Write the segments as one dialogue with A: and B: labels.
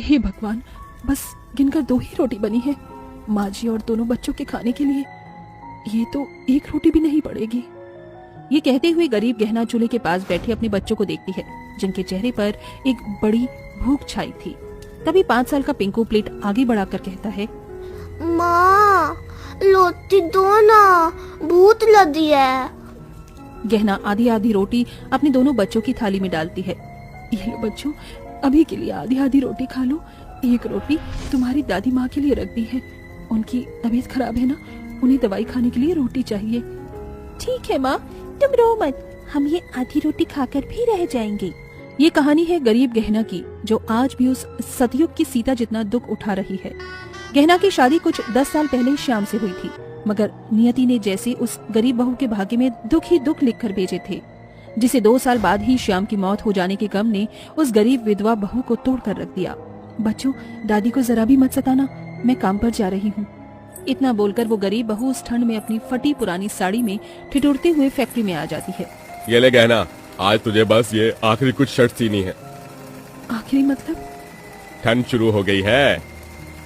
A: हे भगवान, बस गिनकर 2 ही रोटी बनी है माँ जी और दोनों बच्चों के खाने के लिए। ये तो 1 रोटी भी नहीं पड़ेगी।
B: ये कहते हुए गरीब गहना चूल्हे के पास बैठे अपने बच्चों को देखती है, जिनके चेहरे पर एक बड़ी भूख छाई थी। तभी 5 साल का पिंकू प्लेट आगे बढ़ाकर कहता है,
C: माँ रोटी दो ना, भूख लगी है।
B: गहना आधी आधी रोटी अपने दोनों बच्चों की थाली में डालती है।
A: ये लो बच्चों, अभी के लिए आधी आधी रोटी खा लो। 1 रोटी तुम्हारी दादी माँ के लिए रख दी है, उनकी तबीयत खराब है ना, उन्हें दवाई खाने के लिए रोटी चाहिए।
B: ठीक है माँ, तुम रो मत, हम ये आधी रोटी खाकर भी रह जाएंगे। ये कहानी है गरीब गहना की, जो आज भी उस सतयुग की सीता जितना दुख उठा रही है। गहना की शादी कुछ 10 साल पहले श्याम से हुई थी, मगर नियति ने जैसे उस गरीब बहू के भाग्य में दुख ही दुख लिखकर भेजे थे, जिसे 2 साल बाद ही श्याम की मौत हो जाने के गम ने उस गरीब विधवा बहू को तोड़ कर रख दिया।
A: बच्चों, दादी को जरा भी मत सताना, मैं काम पर जा रही हूँ।
B: इतना बोलकर वो गरीब बहू उस ठंड में अपनी फटी पुरानी साड़ी में ठिठुरते हुए फैक्ट्री में आ जाती है।
D: ये ले गहना, आज तुझे बस ये आखिरी कुछ शर्ट सीनी है।
A: आखिरी मतलब?
D: ठंड शुरू हो गई है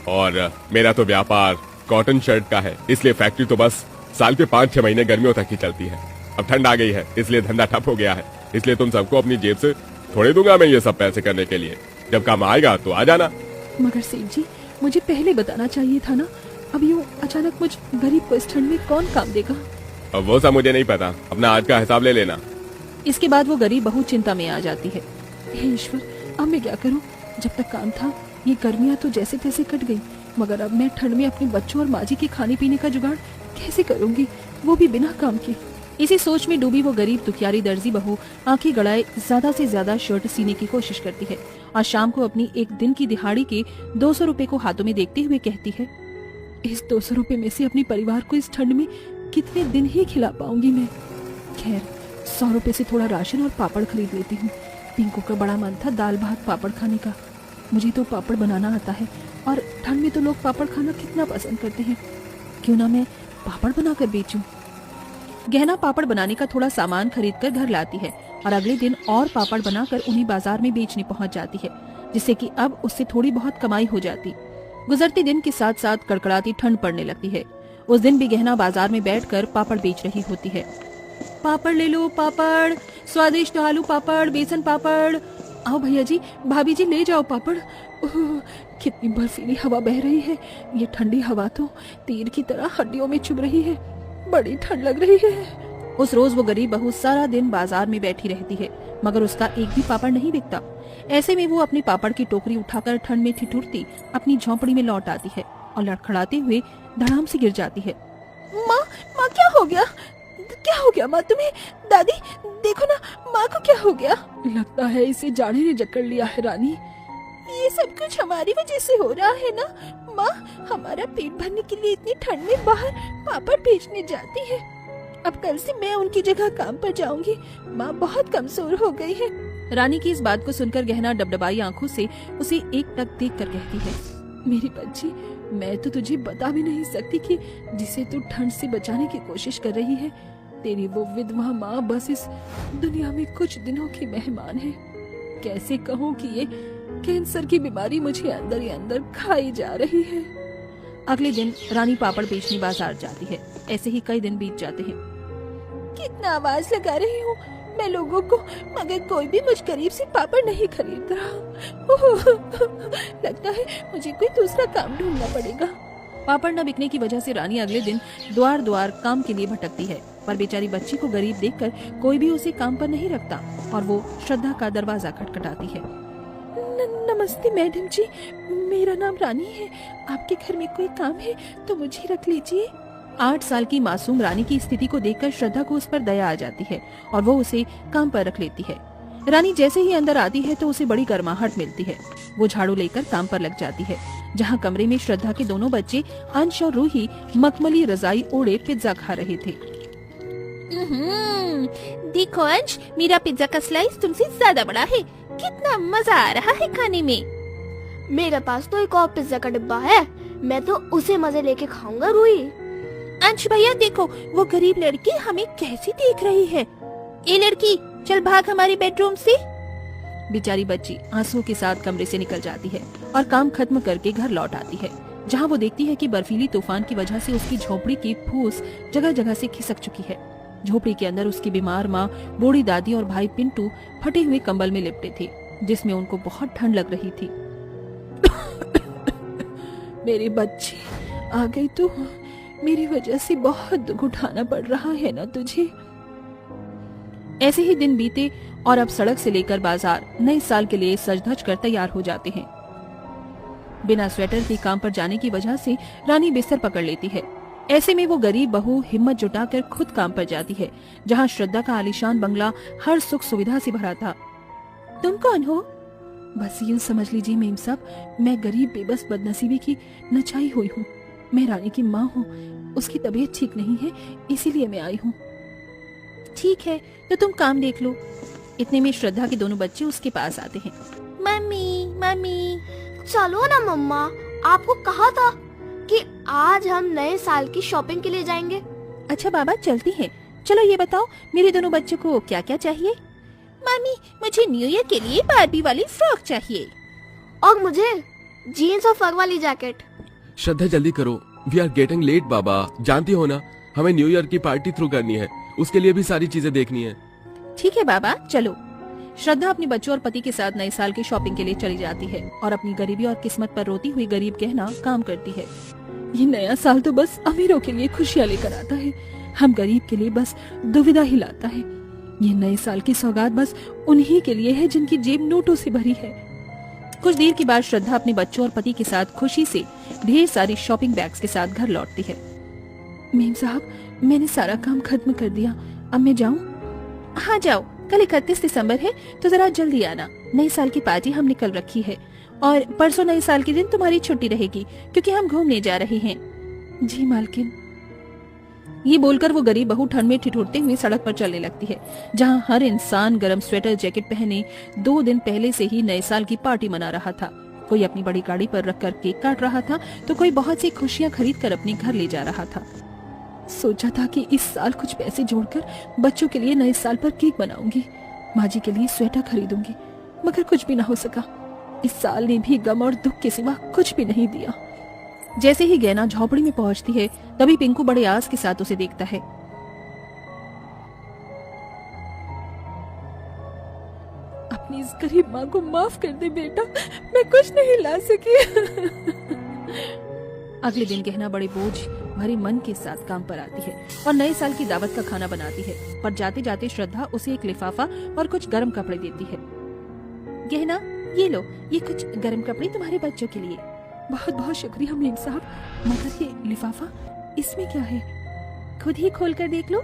D: और मेरा तो व्यापार कॉटन शर्ट का है, इसलिए फैक्ट्री तो बस साल के 5-6 महीने गर्मियों तक ही चलती है। अब ठंड आ गई है, इसलिए धंधा ठप हो गया है, इसलिए तुम सबको अपनी जेब से थोड़े दूंगा मैं ये सब पैसे करने के लिए। जब काम आएगा तो आ जाना।
A: मगर सेठ जी, मुझे पहले बताना चाहिए था ना, अब यूँ अचानक मुझ गरीब को इस ठंड में कौन काम देगा?
D: अब वो सब मुझे नहीं पता, अपना आज का हिसाब ले लेना।
B: इसके बाद वो गरीब बहू चिंता में आ जाती है।
A: हे ईश्वर, अब मैं क्या करूं? जब तक काम था ये गर्मियां तो जैसे तैसे कट गई, मगर अब मैं ठंड में अपने बच्चों और माँ जी के खाने पीने का जुगाड़ कैसे करूंगी, वो भी बिना काम के।
B: इसी सोच में डूबी वो गरीब दुखियारी दर्जी बहू आंखें गड़ाए ज्यादा से ज्यादा शर्ट सीने की कोशिश करती है और शाम को अपनी एक दिन की दिहाड़ी के 200 रुपए को हाथों में देखते हुए कहती है,
A: इस 200 रुपए में से अपने परिवार को इस ठंड में कितने दिन ही खिला पाऊंगी मैं। खैर, 100 रुपए से थोड़ा राशन और पापड़ खरीद लेती हूँ। पिंकू का बड़ा मन था दाल भात पापड़ खाने का, मुझे तो पापड़ बनाना आता है और ठंड में तो लोग पापड़ खाना कितना पसंद करते हैं, क्यों ना मैं पापड़ बनाकर बेचूं।
B: गहना पापड़ बनाने का थोड़ा सामान खरीद कर घर लाती है और अगले दिन और पापड़ बनाकर उन्हें बाजार में बेचने पहुंच जाती है, जिससे कि अब उससे थोड़ी बहुत कमाई हो जाती। गुजरते दिन के साथ साथ कड़कड़ाती ठंड पड़ने लगती है। उस दिन भी गहना बाजार में बैठकर पापड़ बेच रही होती है। पापड़ ले लो, पापड़, स्वादिष्ट आलू पापड़, बेसन पापड़।
A: आओ भैया जी, भाभी जी ले जाओ पापड़। कितनी बर्फीली हवा बह रही है, ये ठंडी हवा तो तीर की तरह हड्डियों में चुभ रही है, बड़ी ठंड लग रही है।
B: उस रोज वो गरीब बहू सारा दिन बाजार में बैठी रहती है, मगर उसका एक भी पापड़ नहीं बिकता। ऐसे में वो अपनी पापड़ की टोकरी उठाकर ठंड में ठिठुरती अपनी झोंपड़ी में लौट आती है और लड़खड़ाते हुए धड़ाम से गिर जाती है।
A: माँ, माँ क्या हो गया? क्या हो गया माँ तुम्हें? दादी देखो ना, माँ को क्या हो गया? लगता है इसे जाड़े ने जकड़ लिया है रानी। ये सब कुछ हमारी वजह से हो रहा है ना माँ, हमारा पेट भरने के लिए इतनी ठंड में बाहर पापड़ बेचने जाती है। अब कल से मैं उनकी जगह काम पर जाऊंगी, माँ बहुत कमजोर हो गई है।
B: रानी की इस बात को सुनकर गहना डबडबाई आंखों से उसे एक टक देख कर कहती है,
A: मेरी बच्ची, मैं तो तुझे बता भी नहीं सकती कि जिसे तू ठंड से बचाने की कोशिश कर रही है, तेरी वो विधवा माँ बस इस दुनिया में कुछ दिनों की मेहमान है। कैसे कहूँ कि ये कैंसर की बीमारी मुझे अंदर ही अंदर खाई जा रही है।
B: अगले दिन रानी पापड़ बेचने बाजार जाती है। ऐसे ही कई दिन बीत जाते हैं।
A: कितना आवाज लगा रही हूँ मैं लोगों को, मगर कोई भी मुझ गरीब से पापड़ नहीं खरीद रहा। लगता है मुझे कोई दूसरा काम ढूंढना पड़ेगा।
B: पापड़ न बिकने की वजह से रानी अगले दिन द्वार द्वार काम के लिए भटकती है, पर बेचारी बच्ची को गरीब देखकर कोई भी उसे काम पर नहीं रखता और वो श्रद्धा का दरवाजा खटखटाती है।
A: नमस्ते मैडम जी, मेरा नाम रानी है, आपके घर में कोई काम है तो मुझे रख लीजिए।
B: 8 साल की मासूम रानी की स्थिति को देखकर श्रद्धा को उस पर दया आ जाती है और वो उसे काम पर रख लेती है। रानी जैसे ही अंदर आती है तो उसे बड़ी गर्माहट मिलती है। वो झाड़ू लेकर काम पर लग जाती है, जहाँ कमरे में श्रद्धा के दोनों बच्चे अंश और रूही मखमली रजाई ओढ़े पिज्जा खा रहे थे।
C: देखो अंश, मेरा पिज्जा का स्लाइस तुमसे ज्यादा बड़ा है, कितना मजा आ रहा है खाने में। मेरे पास तो एक और पिज्जा का डिब्बा है, मैं तो उसे मजे लेके खाऊंगा रूही।
B: अंश भैया देखो, वो गरीब लड़की हमें कैसी देख रही है। ए लड़की, चल भाग हमारे बेडरूम से। बेचारी बच्ची आंसुओं के साथ कमरे से निकल जाती है और काम खत्म करके घर लौट आती है, जहाँ वो देखती है कि बर्फीली तूफान की वजह से उसकी झोपड़ी की फूस जगह जगह से खिसक चुकी है। झोपड़ी के अंदर उसकी बीमार माँ, बूढ़ी दादी और भाई पिंटू फटे हुए कंबल में लिपटे थे, जिसमें उनको बहुत ठंड लग रही थी।
A: मेरी बच्ची आ गई तो मेरी वजह से बहुत दुख उठाना पड़ रहा है ना तुझे।
B: ऐसे ही दिन बीते और अब सड़क से लेकर बाजार नए साल के लिए सज धज कर तैयार हो जाते हैं। बिना स्वेटर के काम पर जाने की वजह से रानी बिस्तर पकड़ लेती है। ऐसे में वो गरीब बहू हिम्मत जुटाकर खुद काम पर जाती है, जहाँ श्रद्धा का आलीशान बंगला हर सुख सुविधा से भरा था।
A: तुम कौन हो? बस यूं समझ लीजिए मेम साहब, मैं गरीब बेबस बदनसीबी की नचाई हुई हूँ। मैं रानी की माँ हूँ, उसकी तबीयत ठीक नहीं है, इसीलिए मैं आई हूँ।
B: ठीक है, तो तुम काम देख लो। इतने में श्रद्धा के दोनों बच्चे उसके पास आते हैं।
C: मम्मी मम्मी चलो ना मम्मा, आपको कहा था कि आज हम नए साल की शॉपिंग के लिए जाएंगे।
B: अच्छा बाबा चलती हैं। चलो ये बताओ मेरे दोनों बच्चों को क्या क्या चाहिए?
C: मम्मी मुझे न्यू ईयर के लिए बारबी वाली फ्रॉक चाहिए और मुझे जीन्स और फर वाली जैकेट।
D: श्रद्धा जल्दी करो, वी आर गेटिंग लेट बाबा। जानती हो ना, हमें न्यू ईयर की पार्टी थ्रू करनी है, उसके लिए भी सारी चीजें देखनी है।
B: ठीक है बाबा चलो। श्रद्धा अपने बच्चों और पति के साथ नए साल की शॉपिंग के लिए चली जाती है और अपनी गरीबी और किस्मत पर रोती हुई गरीब गहना काम करती है।
A: ये नया साल तो बस अमीरों के लिए खुशियाँ लेकर आता है, हम गरीब के लिए बस दुविधा ही लाता है। ये नए साल की सौगात बस उन्हीं के लिए है जिनकी जेब नोटों से भरी है।
B: कुछ देर के बाद श्रद्धा अपने बच्चों और पति के साथ खुशी से ढेर सारी शॉपिंग बैग्स के साथ घर लौटती है।
A: मेम साहब, मैंने सारा काम खत्म कर दिया, अब मैं जाऊँ?
B: हाँ जाओ, कल 31 दिसंबर है तो जरा जल्दी आना। नए साल की पार्टी हमने कल रखी है और परसों नए साल के दिन तुम्हारी छुट्टी रहेगी क्योंकि हम घूमने जा रहे हैं।
A: जी मालकिन।
B: ये बोलकर वो गरीब बहू ठंड में ठिठुरते हुए सड़क पर चलने लगती है, जहाँ हर इंसान गर्म स्वेटर जैकेट पहने 2 दिन पहले से ही नए साल की पार्टी मना रहा था। कोई अपनी बड़ी गाड़ी पर रखकर केक काट रहा था तो कोई बहुत सी खुशियाँ खरीद कर अपने घर ले जा रहा था।
A: सोचा था कि इस साल कुछ पैसे जोड़कर बच्चों के लिए नए साल पर केक बनाऊंगी, माँ जी के लिए स्वेटर खरीदूंगी, मगर कुछ भी ना हो सका। इस साल ने भी गम और दुख के सिवा कुछ भी नहीं दिया।
B: जैसे ही गहना झोपड़ी में पहुंचती है तभी पिंकू बड़े आस के साथ उसे देखता है।
A: अपनी इस गरीब माँ को माफ कर दे बेटा, मैं कुछ नहीं ला सकी।
B: अगले दिन गहना बड़े बोझ भरे मन के साथ काम पर आती है और नए साल की दावत का खाना बनाती है, पर जाते जाते श्रद्धा उसे एक लिफाफा और कुछ गर्म कपड़े देती है। गहना ये लो, ये कुछ गर्म कपड़े तुम्हारे बच्चों के लिए।
A: बहुत बहुत शुक्रिया मेम साहब, मगर ये लिफाफा, इसमें क्या है?
B: खुद ही खोल कर देख लो।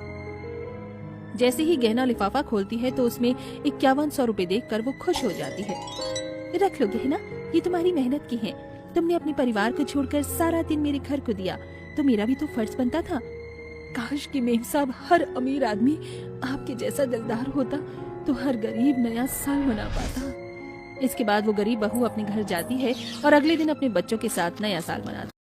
B: जैसे ही गहना लिफाफा खोलती है तो उसमें 5100 रुपए देखकर वो खुश हो जाती है। रख लो गहना, ये तुम्हारी मेहनत की है। तुमने अपने परिवार को छोड़कर सारा दिन मेरे घर को दिया, तो मेरा भी तो फर्ज बनता था।
A: काश कि मेम साहब हर अमीर आदमी आपके जैसा दिलदार होता तो हर गरीब नया साल मना पाता।
B: इसके बाद वो गरीब बहू अपने घर जाती है और अगले दिन अपने बच्चों के साथ नया साल मनाती है।